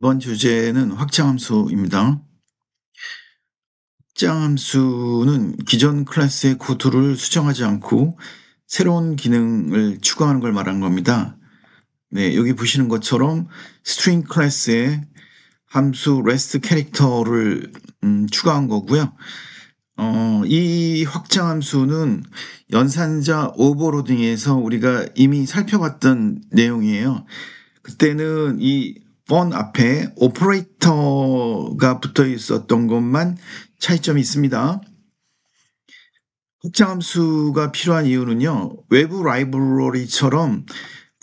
이번 주제는 확장함수입니다. 확장함수는 기존 클래스의 코드를 수정하지 않고 새로운 기능을 추가하는 걸 말하는 겁니다. 네, 여기 보시는 것처럼 스트링 클래스에 함수 rest 캐릭터를 추가한 거고요. 이 확장함수는 연산자 오버로딩에서 우리가 이미 살펴봤던 내용이에요. 그때는 이 fun 앞에 오퍼레이터가 붙어 있었던 것만 차이점이 있습니다. 확장함수가 필요한 이유는요, 외부 라이브러리처럼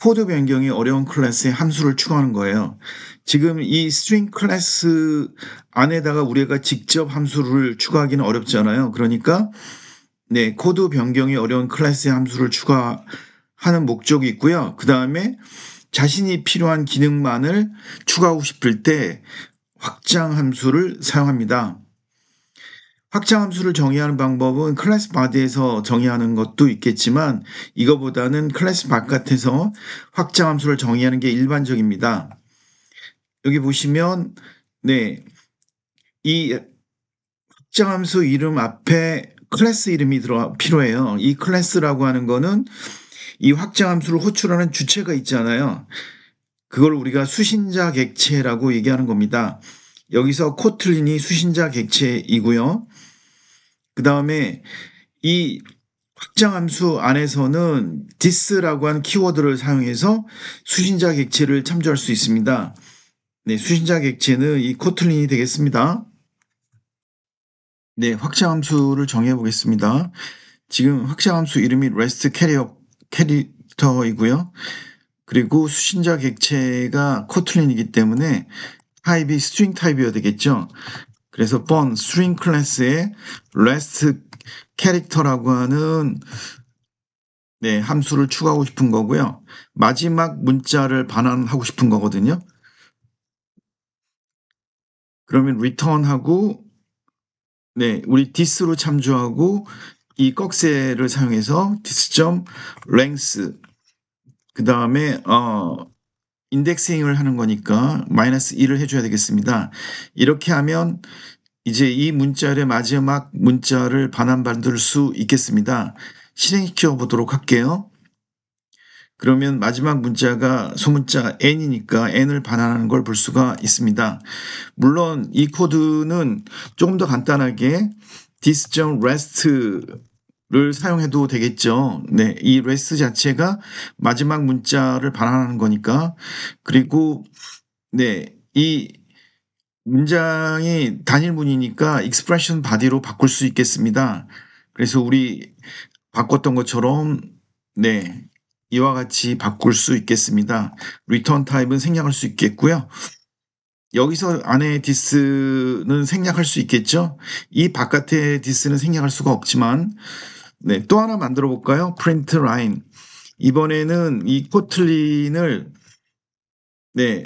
코드 변경이 어려운 클래스에 함수를 추가하는 거예요. 지금 이 스트링 클래스 안에다가 우리가 직접 함수를 추가하기는 어렵잖아요. 그러니까 네, 코드 변경이 어려운 클래스의 함수를 추가하는 목적이 있고요. 그 다음에 자신이 필요한 기능만을 추가하고 싶을 때 확장 함수를 사용합니다. 확장 함수를 정의하는 방법은 클래스 바디에서 정의하는 것도 있겠지만 이거보다는 클래스 바깥에서 확장 함수를 정의하는 게 일반적입니다. 여기 보시면 네, 이 확장 함수 이름 앞에 클래스 이름이 필요해요. 이 클래스라고 하는 거는 이 확장 함수를 호출하는 주체가 있잖아요. 그걸 우리가 수신자 객체라고 얘기하는 겁니다. 여기서 코틀린이 수신자 객체이고요. 그 다음에 이 확장 함수 안에서는 this라고 하는 키워드를 사용해서 수신자 객체를 참조할 수 있습니다. 네, 수신자 객체는 이 코틀린이 되겠습니다. 네, 확장 함수를 정해 보겠습니다. 지금 확장 함수 이름이 rest 캐릭터이고요. 그리고 수신자 객체가 코틀린이기 때문에 타입이 스트링 타입이어야 되겠죠. 그래서 fun string 클래스에 rest 캐릭터라고 하는 네, 함수를 추가하고 싶은 거고요. 마지막 문자를 반환하고 싶은 거거든요. 그러면 return하고 네, 우리 this로 참조하고 이 꺽쇠를 사용해서 this.length 그 다음에 인덱싱을 하는 거니까 -1을 해줘야 되겠습니다. 이렇게 하면 이제 이 문자의 마지막 문자를 반환받을 수 있겠습니다. 실행시켜 보도록 할게요. 그러면 마지막 문자가 소문자 n이니까 n을 반환하는 걸 볼 수가 있습니다. 물론 이 코드는 조금 더 간단하게 this.rest를 사용해도 되겠죠. 네, 이 rest 자체가 마지막 문자를 반환하는 거니까. 그리고 네, 이 문장이 단일문이니까 expression body로 바꿀 수 있겠습니다. 그래서 우리 바꿨던 것처럼 네, 이와 같이 바꿀 수 있겠습니다. return 타입은 생략할 수 있겠고요. 여기서 안에 this는 생략할 수 있겠죠. 이 바깥에 this는 생략할 수가 없지만 네, 또 하나 만들어 볼까요? print line. 이번에는 이 코틀린을 네,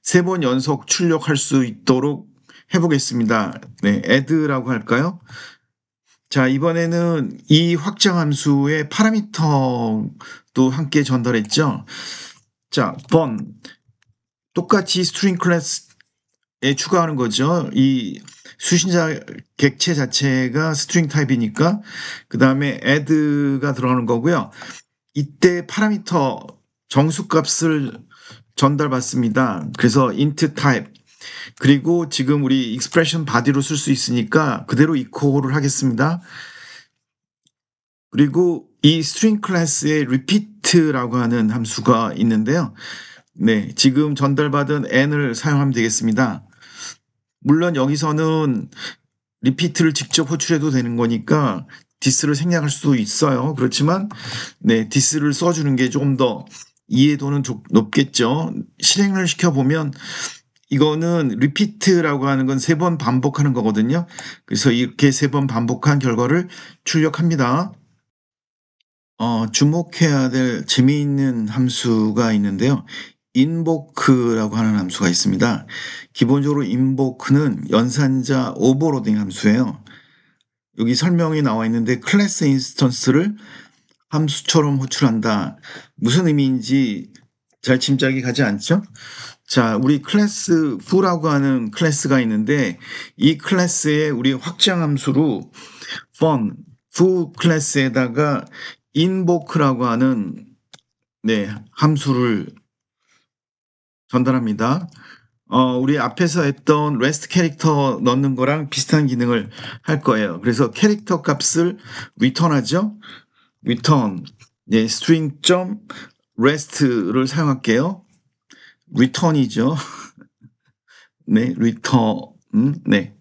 3번 연속 출력할 수 있도록 해보겠습니다. 네, add라고 할까요? 자, 이번에는 이 확장 함수의 파라미터도 함께 전달했죠. 자, fun. 똑같이 string class에 추가하는 거죠. 이 수신자 객체 자체가 string 타입이니까 그 다음에 add가 들어가는 거고요. 이때 파라미터 정수값을 전달받습니다. 그래서 int type 그리고 지금 우리 expression body로 쓸 수 있으니까 그대로 echo를 하겠습니다. 그리고 이 string class에 repeat라고 하는 함수가 있는데요. 네, 지금 전달받은 n을 사용하면 되겠습니다. 물론 여기서는 repeat를 직접 호출해도 되는 거니까 this를 생략할 수도 있어요. 그렇지만 네, this를 써주는 게 조금 더 이해도는 높겠죠. 실행을 시켜보면 이거는 repeat라고 하는 건 3번 반복하는 거거든요. 그래서 이렇게 3번 반복한 결과를 출력합니다. 주목해야 될 재미있는 함수가 있는데요. invoke라고 하는 함수가 있습니다. 기본적으로 invoke는 연산자 오버로딩 함수예요. 여기 설명이 나와 있는데 클래스 인스턴스를 함수처럼 호출한다. 무슨 의미인지 잘 짐작이 가지 않죠? 자, 우리 클래스 foo라고 하는 클래스가 있는데 이 클래스에 우리 확장 함수로 foo 클래스에다가 invoke라고 하는 함수를 전달합니다. 우리 앞에서 했던 REST 캐릭터 넣는 거랑 비슷한 기능을 할 거예요. 그래서 캐릭터 값을 return하죠. return string.rest를 사용할게요. return이죠. 네, return. 네.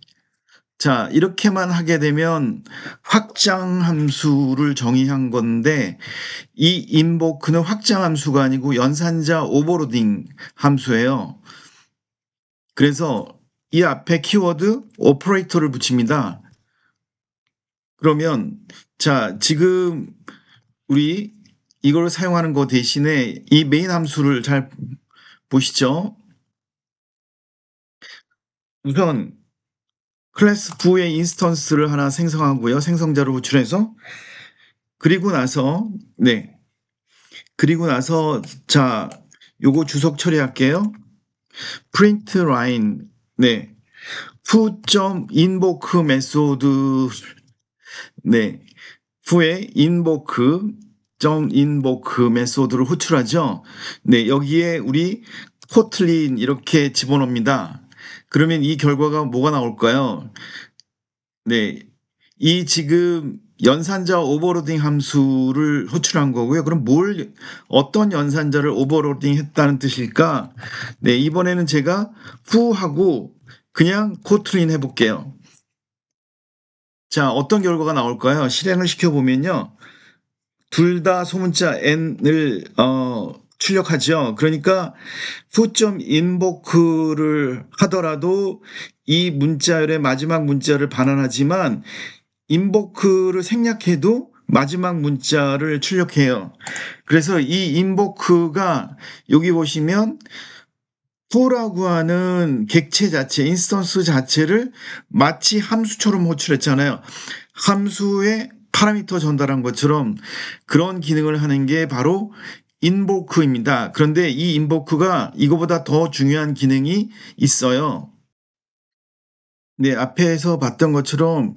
자, 이렇게만 하게 되면 확장 함수를 정의한 건데 이 invoke는 확장 함수가 아니고 연산자 오버로딩 함수예요. 그래서 이 앞에 키워드 오퍼레이터를 붙입니다. 그러면 자, 지금 우리 이걸 사용하는 거 대신에 이 메인 함수를 잘 보시죠. 우선 클래스 foo의 인스턴스를 하나 생성하고요. 생성자를 호출해서 그리고 나서 자, 요거 주석 처리할게요. print line foo.invoke 메소드 foo의 invoke 메소드를 호출하죠. 여기에 우리 코틀린 이렇게 집어넣습니다. 그러면 이 결과가 뭐가 나올까요? 이 지금 연산자 오버로딩 함수를 호출한 거고요. 그럼 어떤 연산자를 오버로딩 했다는 뜻일까? 이번에는 제가 foo하고 그냥 코틀린 해볼게요. 자, 어떤 결과가 나올까요? 실행을 시켜보면요. 둘 다 소문자 n을 출력하죠. 그러니까 foo.invoke를 하더라도 이 문자열의 마지막 문자를 반환하지만 invoke를 생략해도 마지막 문자를 출력해요. 그래서 이 invoke가 여기 보시면 foo라고 하는 객체 자체, 인스턴스 자체를 마치 함수처럼 호출했잖아요. 함수에 파라미터 전달한 것처럼 그런 기능을 하는 게 바로 invoke입니다. 그런데 이 invoke가 이거보다 더 중요한 기능이 있어요. 앞에서 봤던 것처럼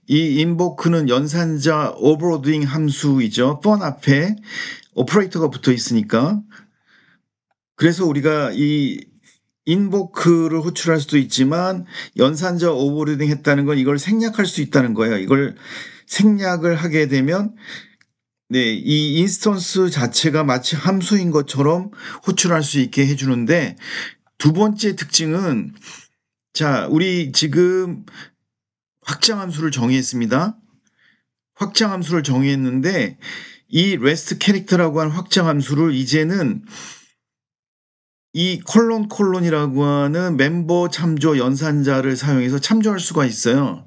이 invoke는 연산자 오버로딩 함수이죠. fun 앞에 오퍼레이터가 붙어 있으니까. 그래서 우리가 이 invoke를 호출할 수도 있지만 연산자 오버로딩 했다는 건 이걸 생략할 수 있다는 거예요. 이걸 생략을 하게 되면 이 인스턴스 자체가 마치 함수인 것처럼 호출할 수 있게 해주는데 두 번째 특징은 자, 우리 지금 확장 함수를 정의했습니다. 확장 함수를 정의했는데 이 REST 캐릭터라고 하는 확장 함수를 이제는 이 콜론이라고 하는 멤버 참조 연산자를 사용해서 참조할 수가 있어요.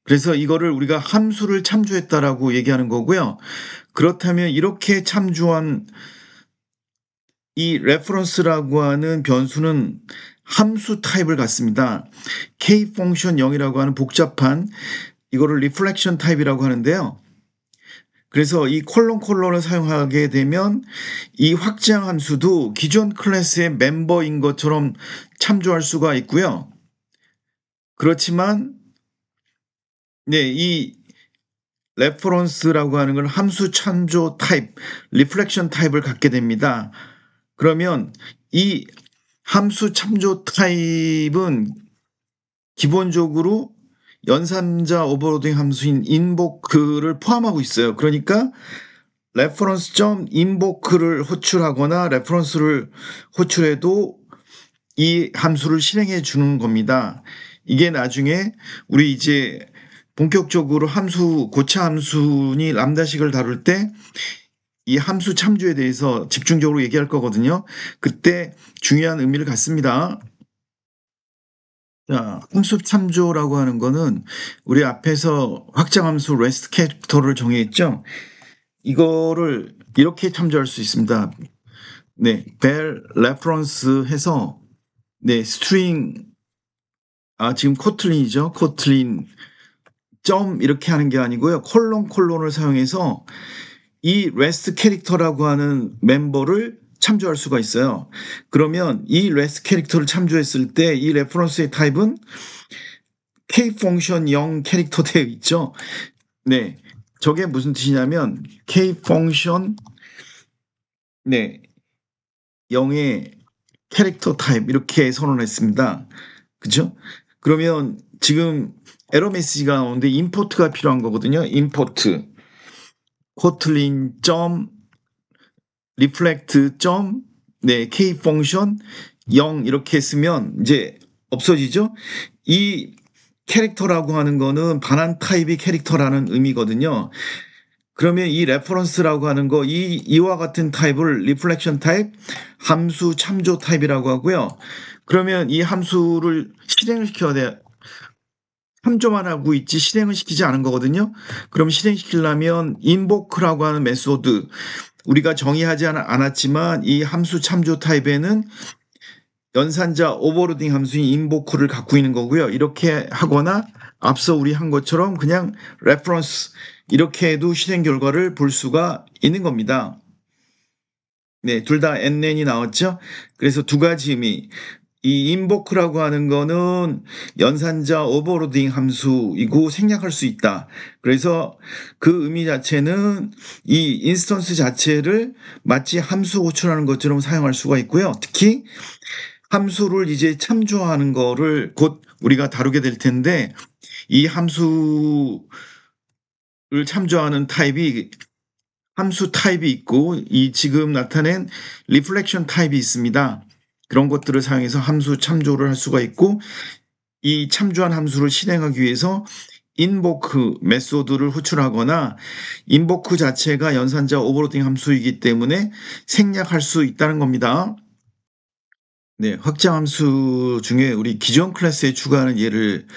그래서 이거를 우리가 함수를 참조했다라고 얘기하는 거고요. 그렇다면 이렇게 참조한 이 reference라고 하는 변수는 함수 타입을 갖습니다. K 펑션 0이라고 하는 복잡한 이거를 reflection 타입이라고 하는데요. 그래서 이 콜론을 사용하게 되면 이 확장 함수도 기존 클래스의 멤버인 것처럼 참조할 수가 있고요. 그렇지만 이 reference라고 하는 건 함수 참조 타입, reflection 타입을 갖게 됩니다. 그러면 이 함수 참조 타입은 기본적으로 연산자 오버로딩 함수인 invoke를 포함하고 있어요. 그러니까 reference.invoke를 호출하거나 reference를 호출해도 이 함수를 실행해 주는 겁니다. 이게 나중에 우리 이제 본격적으로 고차 함수니 람다식을 다룰 때 이 함수 참조에 대해서 집중적으로 얘기할 거거든요. 그때 중요한 의미를 갖습니다. 자, 함수 참조라고 하는 거는 우리 앞에서 확장 함수 REST 캐릭터를 정의했죠. 이거를 이렇게 참조할 수 있습니다. vel reference 해서 string 지금 코틀린이죠. 코틀린 점 이렇게 하는 게 아니고요. 콜론을 사용해서 이 REST 캐릭터라고 하는 멤버를 참조할 수가 있어요. 그러면 이 레스 캐릭터를 참조했을 때 이 레퍼런스의 타입은 K 펑션 0 캐릭터 되어 있죠. 네. 저게 무슨 뜻이냐면 K 펑션 0의 캐릭터 타입 이렇게 선언했습니다. 그죠? 그러면 지금 에러 메시지가 나오는데 임포트가 필요한 거거든요. 임포트 코틀린 점 리플렉트 점 K 펑션 0 이렇게 쓰면 이제 없어지죠. 이 캐릭터라고 하는 거는 반환 타입이 캐릭터라는 의미거든요. 그러면 이 레퍼런스라고 하는 거 이와 같은 타입을 리플렉션 타입, 함수 참조 타입이라고 하고요. 그러면 이 함수를 실행을 시켜야 돼. 참조만 하고 있지 실행을 시키지 않은 거거든요. 그럼 실행시키려면 invoke라고 하는 메소드 우리가 정의하지 않았지만 이 함수 참조 타입에는 연산자 오버로딩 함수인 invoke를 갖고 있는 거고요. 이렇게 하거나 앞서 우리 한 것처럼 그냥 reference 이렇게 해도 실행 결과를 볼 수가 있는 겁니다. 네, 둘 다 NN이 나왔죠. 그래서 두 가지 의미. 이 invoke라고 하는 거는 연산자 오버로딩 함수이고 생략할 수 있다. 그래서 그 의미 자체는 이 인스턴스 자체를 마치 함수 호출하는 것처럼 사용할 수가 있고요. 특히 함수를 이제 참조하는 거를 곧 우리가 다루게 될 텐데 이 함수를 참조하는 타입이 함수 타입이 있고 이 지금 나타낸 리플렉션 타입이 있습니다. 그런 것들을 사용해서 함수 참조를 할 수가 있고 이 참조한 함수를 실행하기 위해서 invoke 메소드를 호출하거나 invoke 자체가 연산자 오버로딩 함수이기 때문에 생략할 수 있다는 겁니다. 네, 확장 함수 중에 우리 기존 클래스에 추가하는 예를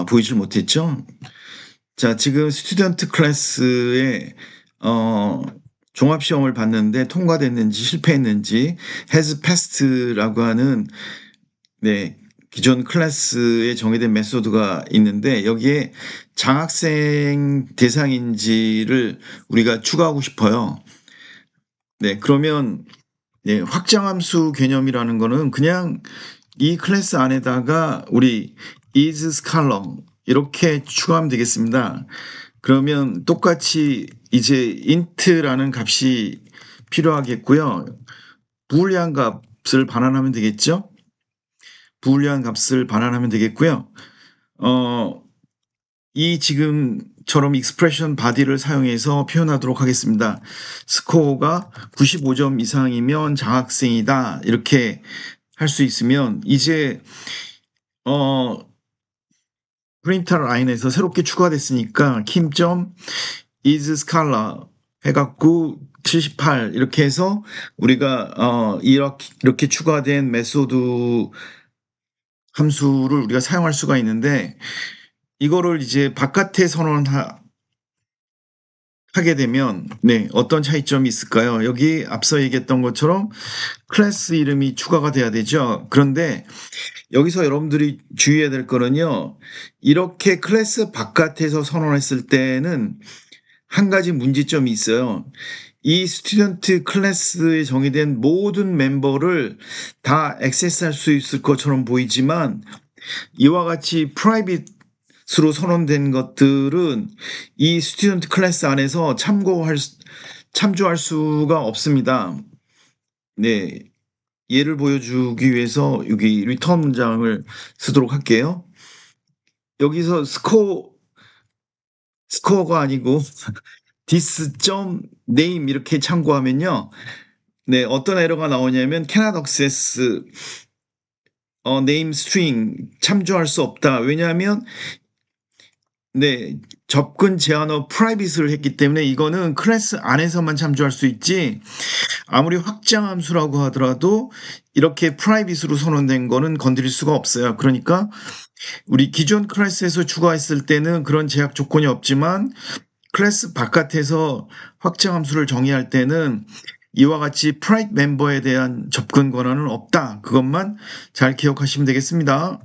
보이질 못했죠. 자, 지금 스튜던트 클래스에 종합시험을 봤는데 통과됐는지 실패했는지 has passed라고 하는 기존 클래스에 정의된 메소드가 있는데 여기에 장학생 대상인지를 우리가 추가하고 싶어요. 네, 그러면 확장함수 개념이라는 거는 그냥 이 클래스 안에다가 우리 is scholar 이렇게 추가하면 되겠습니다. 그러면 똑같이 이제 int라는 값이 필요하겠고요. 부울리안 값을 반환하면 되겠죠. 부울리안 값을 반환하면 되겠고요. 이 지금처럼 익스프레션 바디를 사용해서 표현하도록 하겠습니다. 스코어가 95점 이상이면 장학생이다 이렇게 할 수 있으면 이제 프린터 라인에서 새롭게 추가됐으니까 킴점 is scholar 해갖고 78 이렇게 해서 우리가 이렇게 추가된 메소드 함수를 우리가 사용할 수가 있는데 이거를 이제 바깥에 선언하게 되면 어떤 차이점이 있을까요? 여기 앞서 얘기했던 것처럼 클래스 이름이 추가가 돼야 되죠. 그런데 여기서 여러분들이 주의해야 될 거는요. 이렇게 클래스 바깥에서 선언했을 때는 한 가지 문제점이 있어요. 이 스튜던트 클래스에 정의된 모든 멤버를 다 액세스할 수 있을 것처럼 보이지만 이와 같이 프라이빗으로 선언된 것들은 이 스튜던트 클래스 안에서 참조할 수가 없습니다. 네, 예를 보여주기 위해서 여기 리턴 문장을 쓰도록 할게요. 여기서 스코어가 아니고 this.name 이렇게 참고하면요. 어떤 에러가 나오냐면 cannot access name string 참조할 수 없다. 왜냐하면 접근 제한어 private를 했기 때문에 이거는 클래스 안에서만 참조할 수 있지 아무리 확장 함수라고 하더라도 이렇게 private로 선언된 거는 건드릴 수가 없어요. 그러니까 우리 기존 클래스에서 추가했을 때는 그런 제약 조건이 없지만 클래스 바깥에서 확장 함수를 정의할 때는 이와 같이 프라이빗 멤버에 대한 접근 권한은 없다. 그것만 잘 기억하시면 되겠습니다.